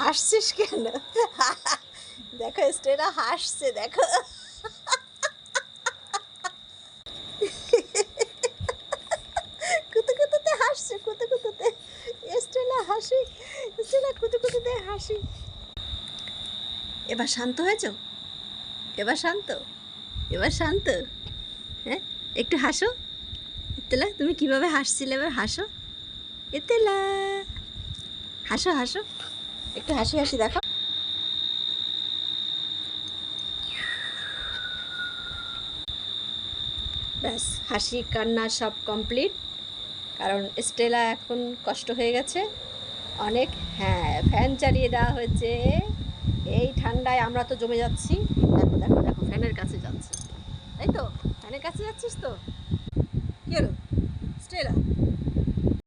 হাসছিস কেন? দেখো স্টেলা হাসছে, দেখো। কুতুকুতুতে হাসছে, কুতুকুতুতে। স্টেলা হাসি, স্টেলা কুতুকুতুতে হাসি। এবার শান্ত হয়েছ? এবার শান্ত? এবার শান্ত? হ্যাঁ, একটু হাসো। এতেলা, তুমি কিভাবে হাসছিলে, এবার হাসো। এতেলা, হাসো হাসো, একটু হাসি হাসি দেখো। ব্যাস, হাসি কান্না সব কমপ্লিট। কারণ স্টেলা এখন কষ্ট হয়ে গেছে অনেক। হ্যাঁ, ফ্যান চালিয়ে দেওয়া হয়েছে। এই ঠান্ডায় আমরা তো জমে যাচ্ছি। দেখো দেখো দেখো, ফ্যানের কাছে যাচ্ছে, তাই তো? ফ্যানের কাছে যাচ্ছিস তো? কি হলো স্টেলা?